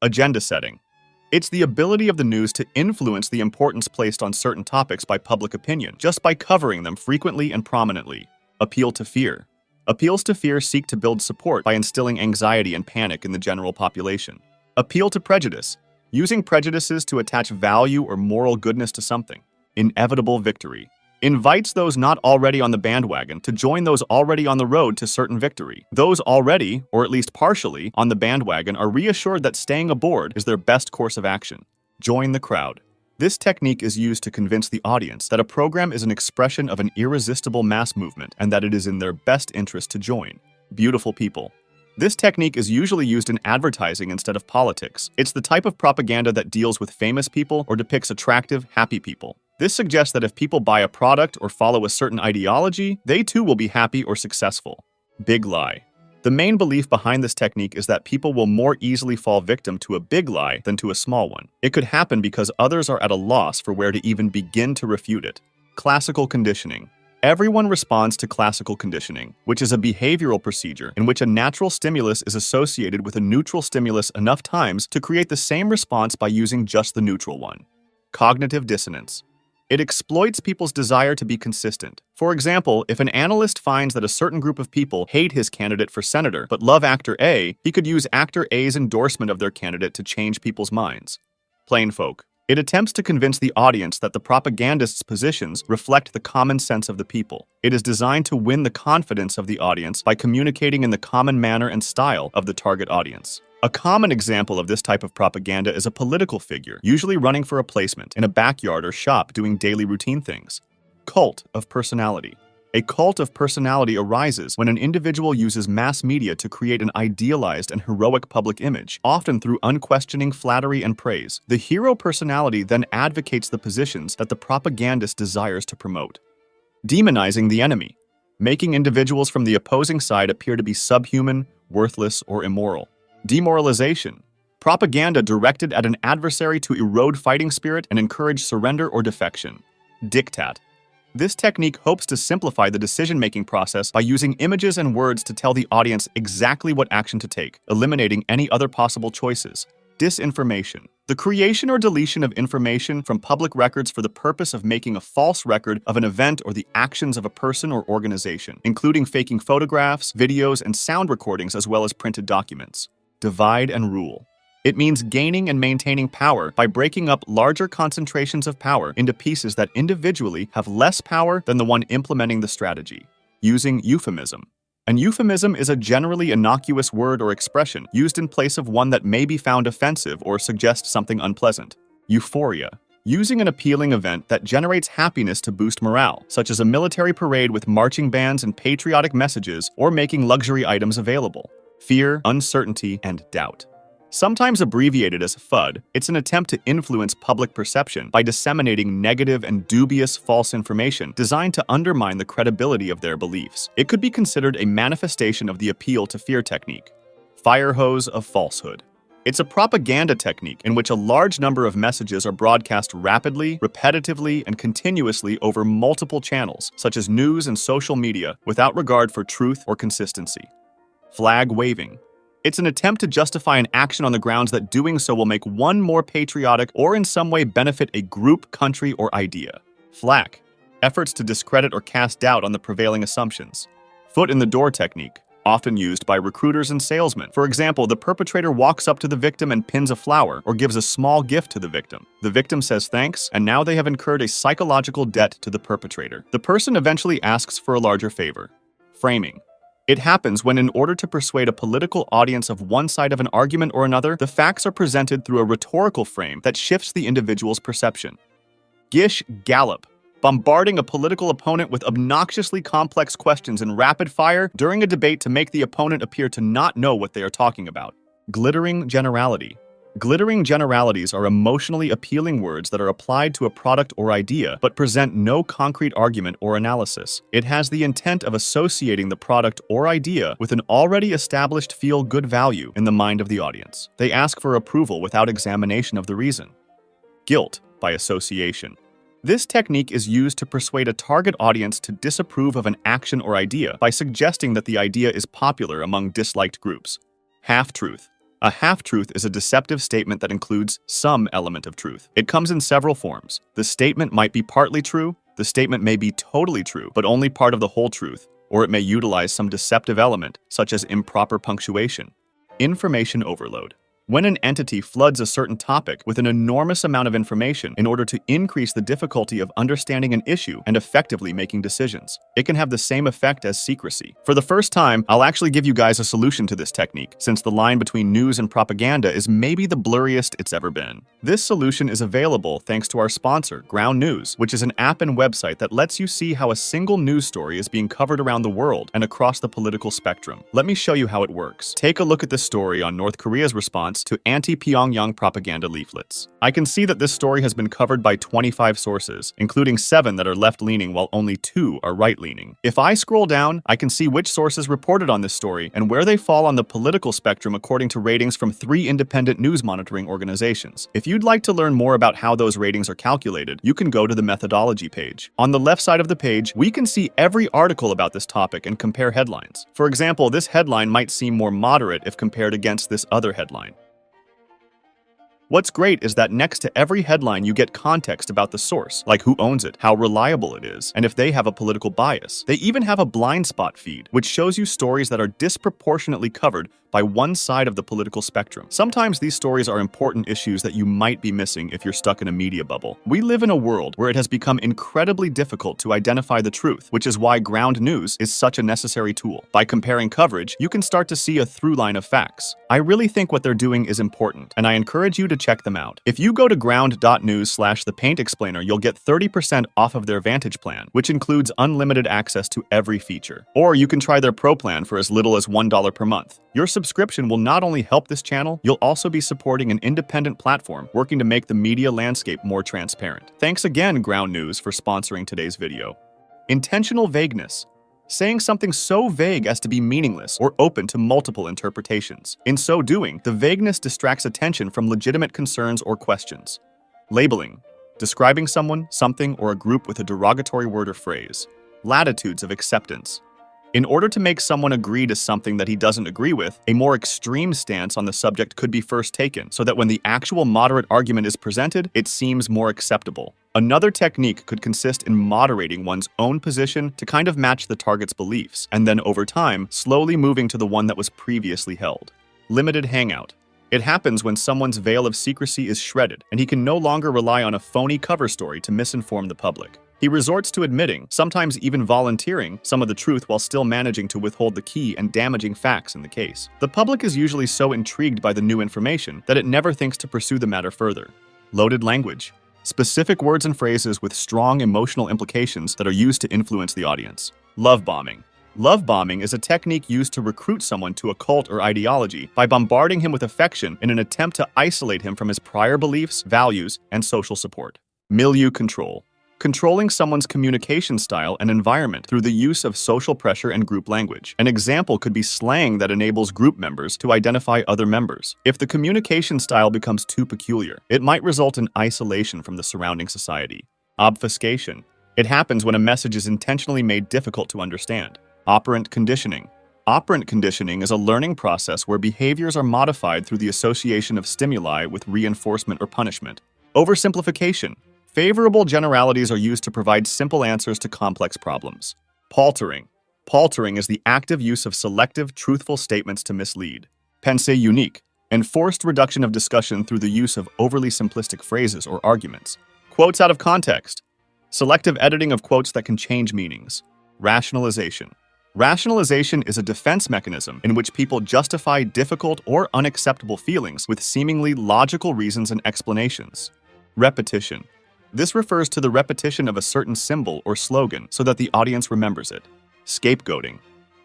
Agenda setting. It's the ability of the news to influence the importance placed on certain topics by public opinion, just by covering them frequently and prominently. Appeal to fear. Appeals to fear seek to build support by instilling anxiety and panic in the general population. Appeal to prejudice. Using prejudices to attach value or moral goodness to something. Inevitable victory. Invites those not already on the bandwagon to join those already on the road to certain victory. Those already, or at least partially, on the bandwagon are reassured that staying aboard is their best course of action. Join the crowd. This technique is used to convince the audience that a program is an expression of an irresistible mass movement and that it is in their best interest to join. Beautiful people. This technique is usually used in advertising instead of politics. It's the type of propaganda that deals with famous people or depicts attractive, happy people. This suggests that if people buy a product or follow a certain ideology, they too will be happy or successful. Big lie. The main belief behind this technique is that people will more easily fall victim to a big lie than to a small one. It could happen because others are at a loss for where to even begin to refute it. Classical conditioning. Everyone responds to classical conditioning, which is a behavioral procedure in which a natural stimulus is associated with a neutral stimulus enough times to create the same response by using just the neutral one. Cognitive dissonance. It exploits people's desire to be consistent. For example, if an analyst finds that a certain group of people hate his candidate for senator but love actor A, he could use actor A's endorsement of their candidate to change people's minds. Plain folk. It attempts to convince the audience that the propagandist's positions reflect the common sense of the people. It is designed to win the confidence of the audience by communicating in the common manner and style of the target audience. A common example of this type of propaganda is a political figure, usually running for a placement in a backyard or shop doing daily routine things. Cult of personality. A cult of personality arises when an individual uses mass media to create an idealized and heroic public image, often through unquestioning flattery and praise. The hero personality then advocates the positions that the propagandist desires to promote. Demonizing the enemy. Making individuals from the opposing side appear to be subhuman, worthless, or immoral. Demoralization. Propaganda directed at an adversary to erode fighting spirit and encourage surrender or defection. Diktat. This technique hopes to simplify the decision-making process by using images and words to tell the audience exactly what action to take, eliminating any other possible choices. Disinformation. The creation or deletion of information from public records for the purpose of making a false record of an event or the actions of a person or organization, including faking photographs, videos, and sound recordings as well as printed documents. Divide and rule. It means gaining and maintaining power by breaking up larger concentrations of power into pieces that individually have less power than the one implementing the strategy. Using euphemism. An euphemism is a generally innocuous word or expression used in place of one that may be found offensive or suggests something unpleasant. Euphoria. Using an appealing event that generates happiness to boost morale, such as a military parade with marching bands and patriotic messages, or making luxury items available. Fear, uncertainty, and doubt. Sometimes abbreviated as FUD, it's an attempt to influence public perception by disseminating negative and dubious false information designed to undermine the credibility of their beliefs. It could be considered a manifestation of the appeal to fear technique. Fire hose of falsehood. It's a propaganda technique in which a large number of messages are broadcast rapidly, repetitively, and continuously over multiple channels, such as news and social media, without regard for truth or consistency. Flag waving. It's an attempt to justify an action on the grounds that doing so will make one more patriotic or in some way benefit a group, country, or idea. Flack. Efforts to discredit or cast doubt on the prevailing assumptions. Foot in the door technique. Often used by recruiters and salesmen. For example, the perpetrator walks up to the victim and pins a flower or gives a small gift to the victim. The victim says thanks, and now they have incurred a psychological debt to the perpetrator. The person eventually asks for a larger favor. Framing. It happens when, in order to persuade a political audience of one side of an argument or another, the facts are presented through a rhetorical frame that shifts the individual's perception. Gish gallop. Bombarding a political opponent with obnoxiously complex questions in rapid fire during a debate to make the opponent appear to not know what they are talking about. Glittering generality. Glittering generalities are emotionally appealing words that are applied to a product or idea, but present no concrete argument or analysis. It has the intent of associating the product or idea with an already established feel-good value in the mind of the audience. They ask for approval without examination of the reason. Guilt by association. This technique is used to persuade a target audience to disapprove of an action or idea by suggesting that the idea is popular among disliked groups. Half-truth. A half-truth is a deceptive statement that includes some element of truth. It comes in several forms. The statement might be partly true, the statement may be totally true, but only part of the whole truth, or it may utilize some deceptive element, such as improper punctuation. Information overload. When an entity floods a certain topic with an enormous amount of information in order to increase the difficulty of understanding an issue and effectively making decisions, it can have the same effect as secrecy. For the first time, I'll actually give you guys a solution to this technique, since the line between news and propaganda is maybe the blurriest it's ever been. This solution is available thanks to our sponsor, Ground News, which is an app and website that lets you see how a single news story is being covered around the world and across the political spectrum. Let me show you how it works. Take a look at this story on North Korea's response to anti-Pyongyang propaganda leaflets. I can see that this story has been covered by 25 sources, including 7 that are left-leaning while only 2 are right-leaning. If I scroll down, I can see which sources reported on this story and where they fall on the political spectrum according to ratings from 3 independent news monitoring organizations. If you'd like to learn more about how those ratings are calculated, you can go to the methodology page. On the left side of the page, we can see every article about this topic and compare headlines. For example, this headline might seem more moderate if compared against this other headline. What's great is that next to every headline you get context about the source, like who owns it, how reliable it is, and if they have a political bias. They even have a blind spot feed, which shows you stories that are disproportionately covered by one side of the political spectrum. Sometimes these stories are important issues that you might be missing if you're stuck in a media bubble. We live in a world where it has become incredibly difficult to identify the truth, which is why Ground News is such a necessary tool. By comparing coverage, you can start to see a through line of facts. I really think what they're doing is important, and I encourage you to check them out. If you go to ground.news/thepaintexplainer, you'll get 30% off of their Vantage plan, which includes unlimited access to every feature. Or you can try their Pro plan for as little as $1 per month. Your subscription will not only help this channel, you'll also be supporting an independent platform working to make the media landscape more transparent. Thanks again, Ground News, for sponsoring today's video. Intentional vagueness. Saying something so vague as to be meaningless or open to multiple interpretations. In so doing, the vagueness distracts attention from legitimate concerns or questions. Labeling. Describing someone, something, or a group with a derogatory word or phrase. Latitudes of acceptance. In order to make someone agree to something that he doesn't agree with, a more extreme stance on the subject could be first taken, so that when the actual moderate argument is presented, it seems more acceptable. Another technique could consist in moderating one's own position to kind of match the target's beliefs, and then over time, slowly moving to the one that was previously held. Limited hangout. It happens when someone's veil of secrecy is shredded, and he can no longer rely on a phony cover story to misinform the public. He resorts to admitting, sometimes even volunteering, some of the truth while still managing to withhold the key and damaging facts in the case. The public is usually so intrigued by the new information that it never thinks to pursue the matter further. Loaded language. Specific words and phrases with strong emotional implications that are used to influence the audience. Love bombing. Love bombing is a technique used to recruit someone to a cult or ideology by bombarding him with affection in an attempt to isolate him from his prior beliefs, values, and social support. Milieu control. Controlling someone's communication style and environment through the use of social pressure and group language. An example could be slang that enables group members to identify other members. If the communication style becomes too peculiar, it might result in isolation from the surrounding society. Obfuscation. It happens when a message is intentionally made difficult to understand. Operant conditioning. Operant conditioning is a learning process where behaviors are modified through the association of stimuli with reinforcement or punishment. Oversimplification. Favorable generalities are used to provide simple answers to complex problems. Paltering. Paltering is the active use of selective, truthful statements to mislead. Pensée unique. Enforced reduction of discussion through the use of overly simplistic phrases or arguments. Quotes out of context. Selective editing of quotes that can change meanings. Rationalization. Rationalization is a defense mechanism in which people justify difficult or unacceptable feelings with seemingly logical reasons and explanations. Repetition. This refers to the repetition of a certain symbol or slogan so that the audience remembers it. Scapegoating.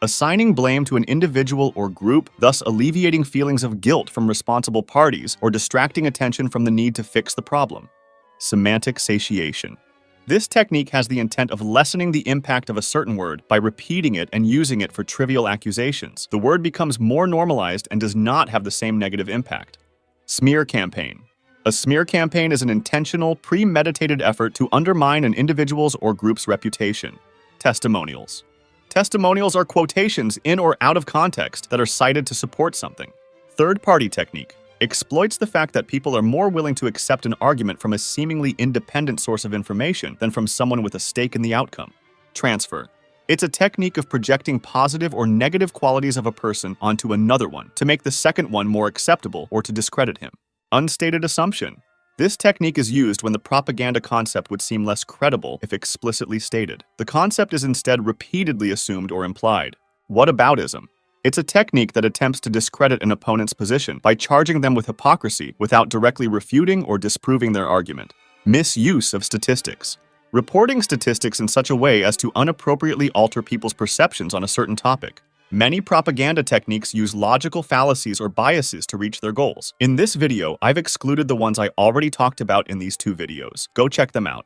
Assigning blame to an individual or group, thus alleviating feelings of guilt from responsible parties or distracting attention from the need to fix the problem. Semantic satiation. This technique has the intent of lessening the impact of a certain word by repeating it and using it for trivial accusations. The word becomes more normalized and does not have the same negative impact. Smear campaign. A smear campaign is an intentional, premeditated effort to undermine an individual's or group's reputation. Testimonials. Testimonials are quotations in or out of context that are cited to support something. Third-party technique exploits the fact that people are more willing to accept an argument from a seemingly independent source of information than from someone with a stake in the outcome. Transfer. It's a technique of projecting positive or negative qualities of a person onto another one to make the second one more acceptable or to discredit him. Unstated assumption. This technique is used when the propaganda concept would seem less credible if explicitly stated. The concept is instead repeatedly assumed or implied. Whataboutism. It's a technique that attempts to discredit an opponent's position by charging them with hypocrisy without directly refuting or disproving their argument. Misuse of statistics. Reporting statistics in such a way as to inappropriately alter people's perceptions on a certain topic. Many propaganda techniques use logical fallacies or biases to reach their goals. In this video, I've excluded the ones I already talked about in these two videos. Go check them out.